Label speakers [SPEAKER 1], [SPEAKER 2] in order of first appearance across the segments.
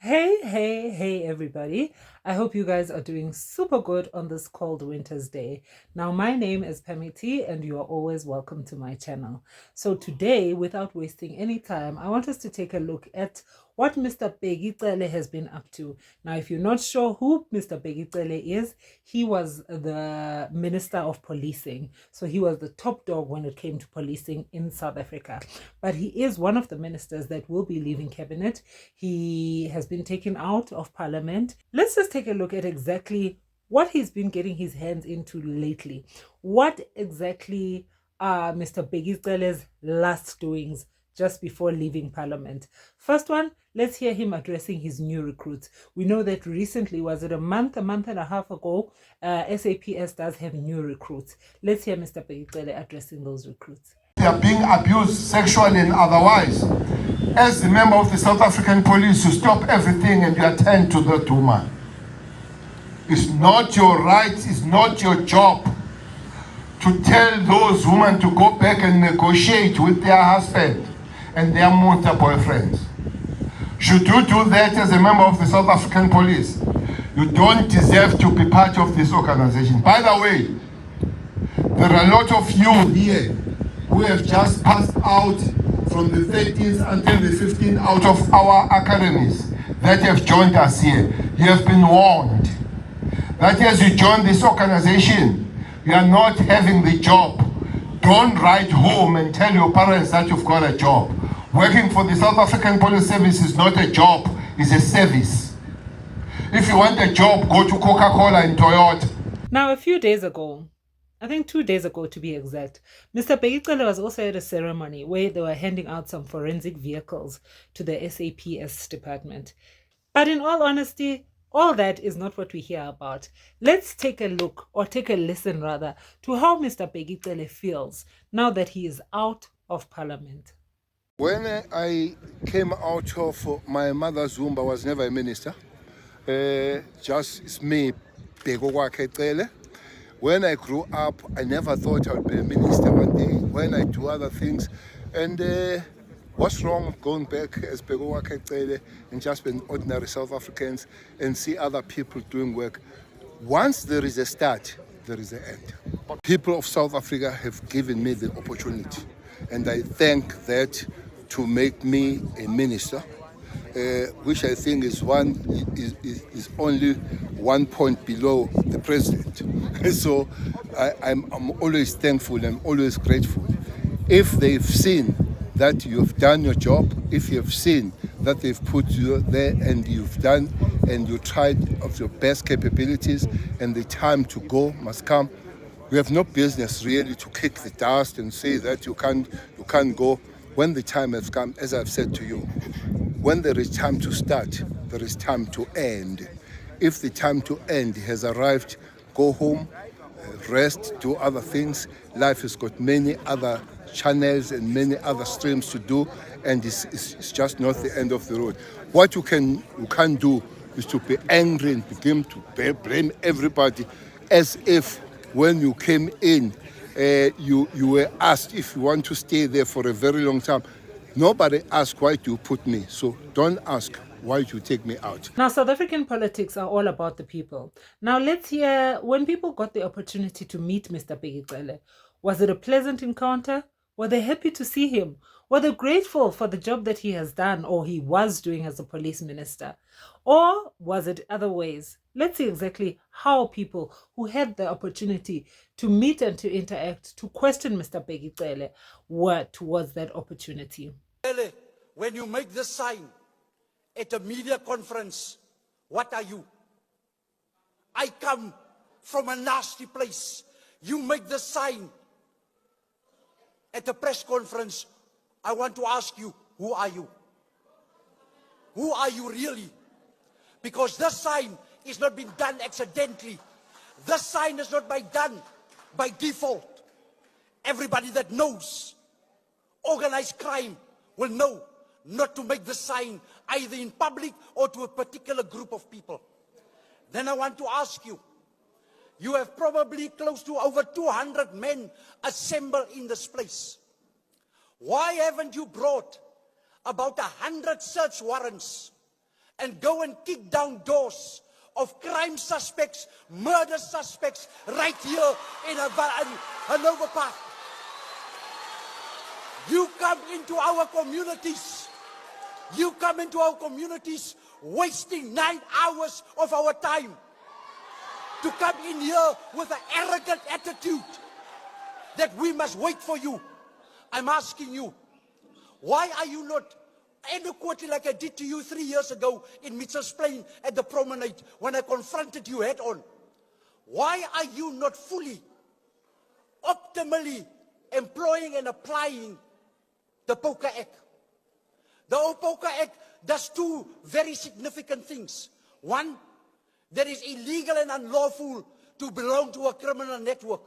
[SPEAKER 1] Hey, everybody. I hope you guys are doing super good on this cold winter's day. Now, my name is Pamiti, and you are always welcome to my channel. So, today, without wasting any time, I want us to take a look at what Mr. Bheki Cele has been up to. Now, if you're not sure who Mr. Bheki Cele is, he was the Minister of Policing. So, he was the top dog when it came to policing in South Africa. But he is one of the ministers that will be leaving cabinet. He has been taken out of parliament. Let's just take a look at exactly what he's been getting his hands into lately. What exactly are Mr. Bheki Cele's last doings just before leaving parliament? First one, let's hear him addressing his new recruits. We know that recently, was it a month and a half ago, SAPS does have new recruits. Let's hear Mr. Bheki Cele addressing those recruits.
[SPEAKER 2] They are being abused sexually and otherwise. As the member of the South African police, you stop everything and you attend to that woman. It's not your right, it's not your job to tell those women to go back and negotiate with their husband and their mother boyfriends. Should you do that as a member of the South African police, you don't deserve to be part of this organization. By the way, there are a lot of you here who have just passed out from the 13th until the 15th out of our academies that have joined us here. You have been warned that as you join this organization, you are not having the job. Don't write home and tell your parents that you've got a job. Working for the South African Police Service is not a job, it's a service. If you want a job, go to Coca-Cola and Toyota.
[SPEAKER 1] Now, a few days ago, I think 2 days ago to be exact, Mr. Bheki Cele was also at a ceremony where they were handing out some forensic vehicles to the SAPS department. But in all honesty, all that is not what we hear about. Let's take a look, or take a listen rather, to how Mr. Bheki Cele feels now that he is out of parliament.
[SPEAKER 3] When I came out of my mother's womb, I was never a minister. Just it's me, Bheki Cele. When I grew up, I never thought I would be a minister one day. When I do other things, and what's wrong going back as Bheki Cele and just being ordinary South Africans and see other people doing work? Once there is a start, there is an end. People of South Africa have given me the opportunity, and I thank that to make me a minister. Which I think is only 1 point below the president. So I'm always thankful, I'm always grateful. If they've seen that you've done your job, if you've seen that they've put you there and you've done and you tried of your best capabilities and the time to go must come, we have no business really to kick the dust and say that you can't go when the time has come. As I've said to you, when there is time to start, there is time to end. If the time to end has arrived, go home, rest, do other things. Life has got many other channels and many other streams to do, and it's just not the end of the road. What you can't do is to be angry and begin to blame everybody as if when you came in, you were asked if you want to stay there for a very long time. Nobody asked why do you put me, so don't ask why do you take me out.
[SPEAKER 1] Now, South African politics are all about the people. Now, let's hear when people got the opportunity to meet Mr. Bheki Cele. Was it a pleasant encounter? Were they happy to see him? Were they grateful for the job that he has done or he was doing as a police minister? Or was it other ways? Let's see exactly how people who had the opportunity to meet and to interact, to question Mr. Bheki Cele, were towards that opportunity.
[SPEAKER 4] When you make this sign at a media conference, what are you? I come from a nasty place. You make the sign at a press conference. I want to ask you, who are you? Who are you really? Because this sign is not been done accidentally. This sign is not been done by default. Everybody that knows organized crime will know not to make the sign either in public or to a particular group of people. Then I want to ask you, you have probably close to over 200 men assembled in this place. Why haven't you brought about 100 search warrants and go and kick down doors of crime suspects, murder suspects, right here in Hanover Park. You come into our communities. You come into our communities wasting 9 hours of our time to come in here with an arrogant attitude that we must wait for you. I'm asking you, why are you not adequately like I did to you 3 years ago in Mitchell's Plain at the promenade when I confronted you head on? Why are you not fully, optimally employing and applying the POCA Act? The POCA Act does two very significant things. One, that is illegal and unlawful to belong to a criminal network.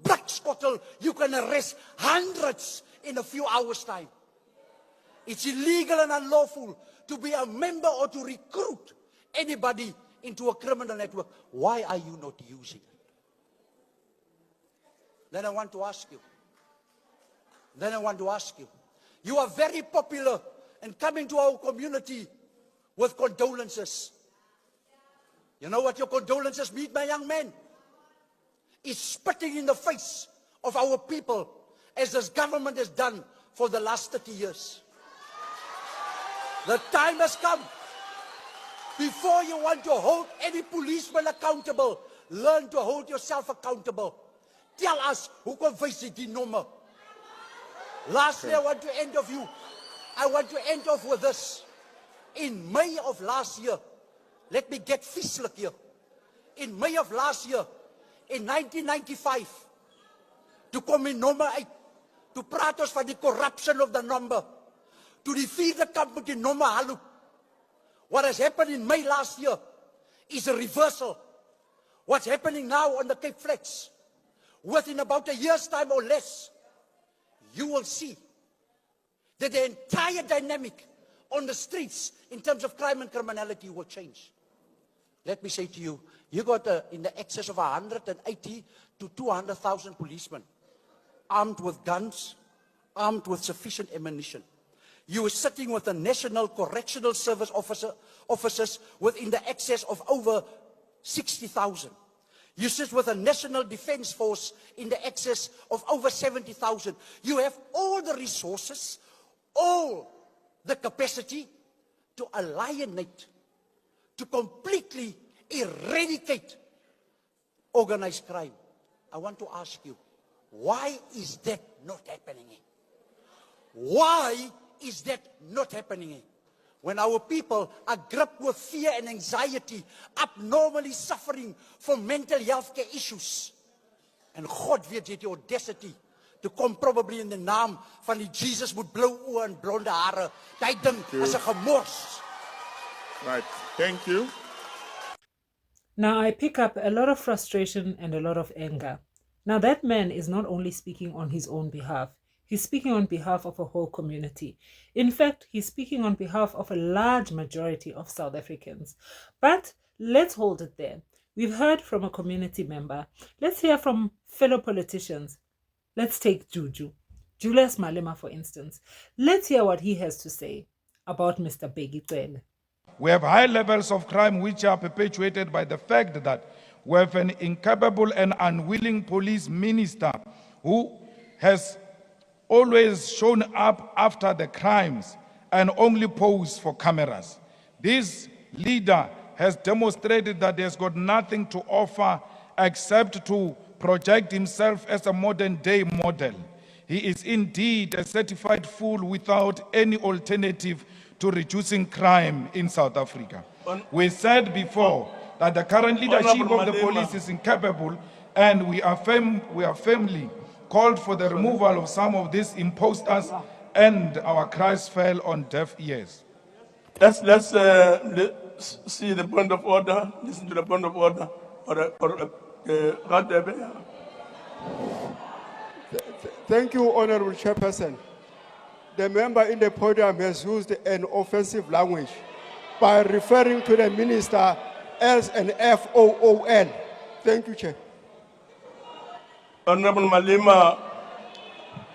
[SPEAKER 4] Black Scottle, you can arrest hundreds in a few hours' time. It's illegal and unlawful to be a member or to recruit anybody into a criminal network. Why are you not using it? Then I want to ask you. You are very popular and coming to our community with condolences. You know what your condolences mean, my young man? It's spitting in the face of our people, as this government has done for the last 30 years. The time has come. Before you want to hold any policeman accountable, learn to hold yourself accountable. Tell us who can face the number. Lastly, I want to end off with this. In May of last year, let me get physical here. In May of last year, in 1995, to come in number 8, to praat ons van die corruption of the number, to defeat the company number hallo. What has happened in May last year is a reversal. What's happening now on the Cape Flats, within about a year's time or less, you will see that the entire dynamic on the streets in terms of crime and criminality will change. Let me say to you, you got in the excess of 180 to 200,000 policemen armed with guns, armed with sufficient ammunition. You are sitting with the National Correctional Service officers within the excess of over 60,000. You sit with a National Defence Force in the excess of over 70,000. You have all the resources, all the capacity to alienate, to completely eradicate organized crime. I want to ask you, why is that not happening? Why is that not happening? When our people are gripped with fear and anxiety, abnormally suffering from mental health care issues. And God weet jy het die audacity to come probably in the naam van die Jesus met blou oë en blonde hare. Daai ding is 'n gemors.
[SPEAKER 5] Right. Thank you.
[SPEAKER 1] Now I pick up a lot of frustration and a lot of anger. Now that man is not only speaking on his own behalf, he's speaking on behalf of a whole community. In fact, he's speaking on behalf of a large majority of South Africans. But let's hold it there. We've heard from a community member. Let's hear from fellow politicians. Let's take Julius Malema, for instance. Let's hear what he has to say about Mr. Bheki Cele.
[SPEAKER 6] We have high levels of crime which are perpetuated by the fact that we have an incapable and unwilling police minister who has always shown up after the crimes and only posed for cameras. This leader has demonstrated that he has got nothing to offer except to project himself as a modern-day model. He is indeed a certified fool without any alternative to reducing crime in South Africa. We said before that the current leadership of the police is incapable, and we are firmly called for the removal of some of these imposters, and our cries fell on deaf ears.
[SPEAKER 5] Let's see the point of order. Listen to the point of order.
[SPEAKER 7] Thank you, Honorable Chairperson. The member in the podium has used an offensive language by referring to the minister as an FOOL. Thank you, Chair.
[SPEAKER 5] Honorable Malema.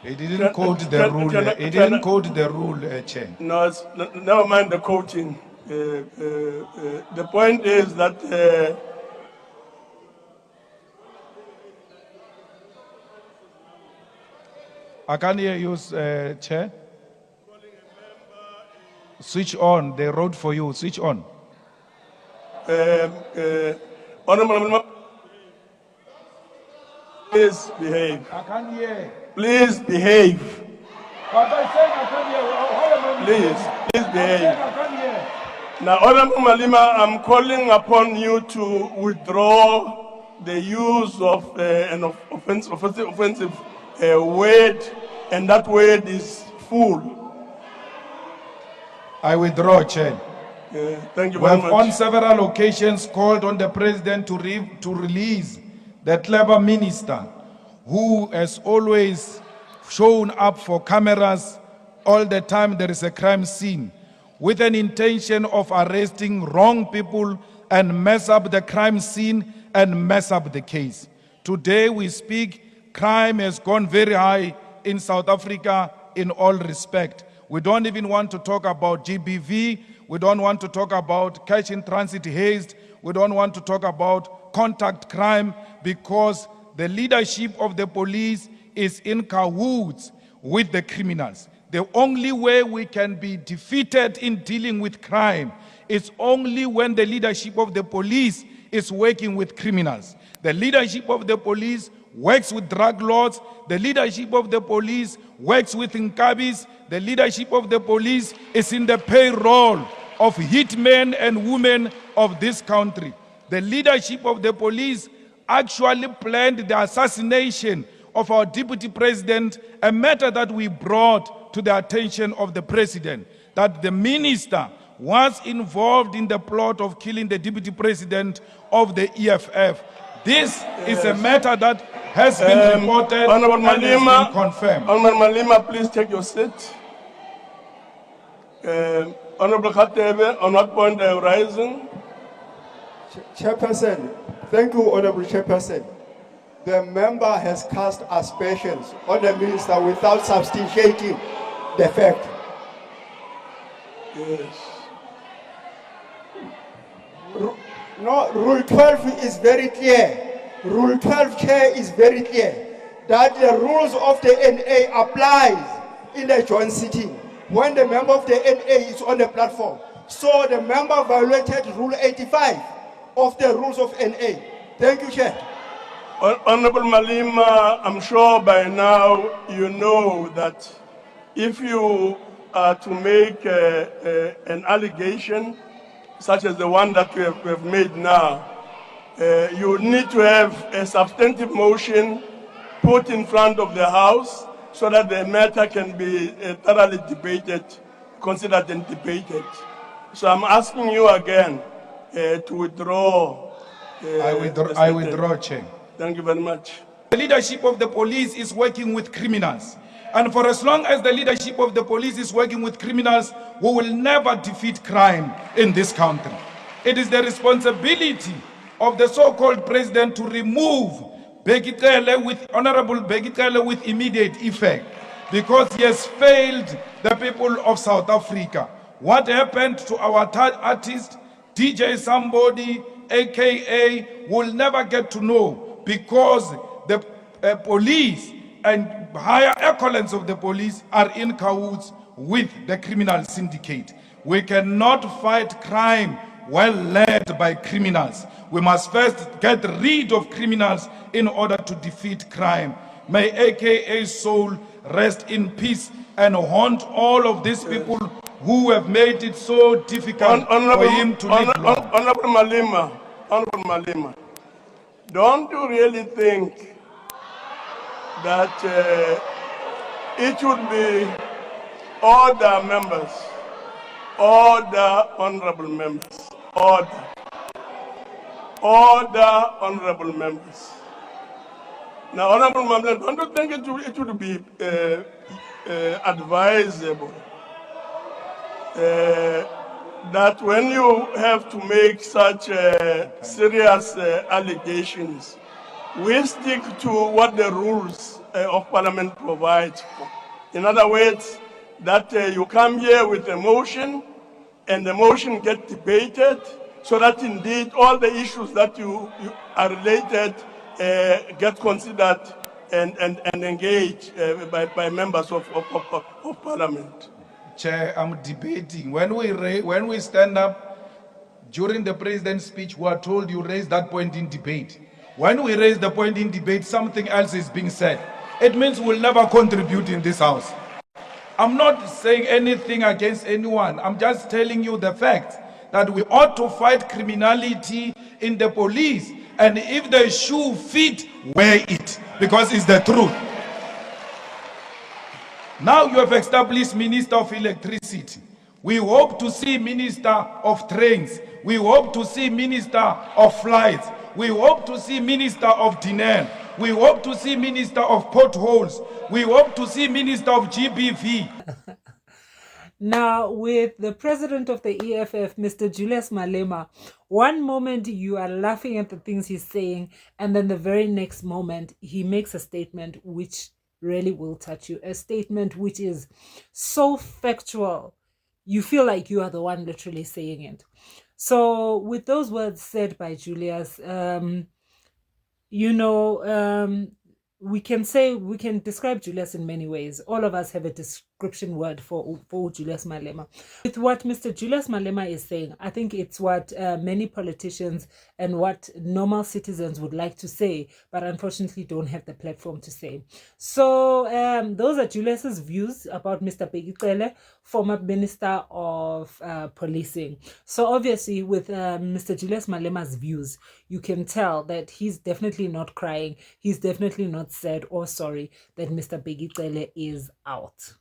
[SPEAKER 6] He didn't quote the rule. He didn't quote the rule, Chair.
[SPEAKER 5] No, never mind the coaching. The point is that
[SPEAKER 6] I can't hear you, Chair. Switch on. They wrote for you. Switch on.
[SPEAKER 5] Honorable Malema, please behave.
[SPEAKER 6] I can't hear.
[SPEAKER 5] Please behave.
[SPEAKER 6] But I said I can't hear. How am I
[SPEAKER 5] Please behave.
[SPEAKER 6] I can't hear.
[SPEAKER 5] Now, Honorable Malema, I'm calling upon you to withdraw the use of an offensive word, and that word is fool.
[SPEAKER 6] I withdraw, Chair.
[SPEAKER 5] Thank you
[SPEAKER 6] We
[SPEAKER 5] very
[SPEAKER 6] have on
[SPEAKER 5] much.
[SPEAKER 6] several occasions called on the President to release the clever minister who has always shown up for cameras all the time there is a crime scene with an intention of arresting wrong people and mess up the crime scene and mess up the case. Today we speak, crime has gone very high in South Africa in all respect. We don't even want to talk about GBV. We don't want to talk about cash in transit haste. We don't want to talk about contact crime because the leadership of the police is in cahoots with the criminals. The only way we can be defeated in dealing with crime is only when the leadership of the police is working with criminals. The leadership of the police works with drug lords. The leadership of the police works with Nkabis. The leadership of the police is in the payroll of hitmen and women of this country. The leadership of the police actually planned the assassination of our deputy president, a matter that we brought to the attention of the president, that the minister was involved in the plot of killing the deputy president of the EFF. This is a matter that has been reported
[SPEAKER 5] Honorable
[SPEAKER 6] and has
[SPEAKER 5] Malema,
[SPEAKER 6] been confirmed.
[SPEAKER 5] Honorable Malema, please take your seat. Honorable Khatebe, on what point are you rising?
[SPEAKER 7] Chairperson, thank you, Honorable Chairperson. The member has cast aspersions on the minister without substantiating the fact.
[SPEAKER 5] Yes.
[SPEAKER 7] No, Rule 12 is very clear. Rule 12, Chair, is very clear that the rules of the NA applies in the joint sitting when the member of the NA is on the platform. So the member violated Rule 85 of the rules of NA. Thank you, Chair.
[SPEAKER 5] Honorable Malema, I'm sure by now you know that if you are to make an allegation such as the one that we have made now, you need to have a substantive motion put in front of the House so that the matter can be thoroughly debated, considered and debated. So I'm asking you again to withdraw.
[SPEAKER 6] I withdraw, Chair.
[SPEAKER 5] Thank you very much.
[SPEAKER 6] The leadership of the police is working with criminals. And for as long as the leadership of the police is working with criminals, we will never defeat crime in this country. It is the responsibility of the so-called president to remove Bheki Cele with Honorable Bheki Cele with immediate effect because he has failed the people of South Africa. What happened to our artist, DJ Somebody, AKA, will never get to know because the police and higher echelons of the police are in cahoots with the criminal syndicate. We cannot fight crime well led by criminals. We must first get rid of criminals in order to defeat crime. May AKA's soul rest in peace and haunt all of these people who have made it so difficult for him to live long.
[SPEAKER 5] Honorable Malema, don't you really think that it should be all the members, all the honorable members, all the honorable members. Now, honorable members, don't you think it would be advisable that when you have to make such serious allegations, we stick to what the rules of Parliament provide for. In other words, that you come here with a motion and the motion get debated so that indeed all the issues that you are related get considered and engaged by members of parliament.
[SPEAKER 6] Chair, I'm debating. When we stand up during the president's speech, we are told you raise that point in debate. When we raise the point in debate, something else is being said. It means we'll never contribute in this house. I'm not saying anything against anyone. I'm just telling you the fact that we ought to fight criminality in the police. And if the shoe fit, wear it, because it's the truth. Now you have established Minister of Electricity. We hope to see Minister of Trains. We hope to see Minister of Flights. We hope to see Minister of Dinner. We hope to see Minister of Potholes. We hope to see Minister of GBV.
[SPEAKER 1] Now, with the president of the EFF, Mr. Julius Malema, one moment you are laughing at the things he's saying, and then the very next moment he makes a statement which really will touch you. A statement which is so factual, you feel like you are the one literally saying it. So with those words said by Julius, we can describe Julius in many ways. All of us have a description word for Julius Malema. With what Mr. Julius Malema is saying, I think it's what many politicians and what normal citizens would like to say, but unfortunately don't have the platform to say. So those are Julius's views about Mr. Bheki Cele, former Minister of Policing. So obviously with Mr. Julius Malema's views, you can tell that he's definitely not crying. He's definitely not sad or sorry that Mr. Bheki Cele is out.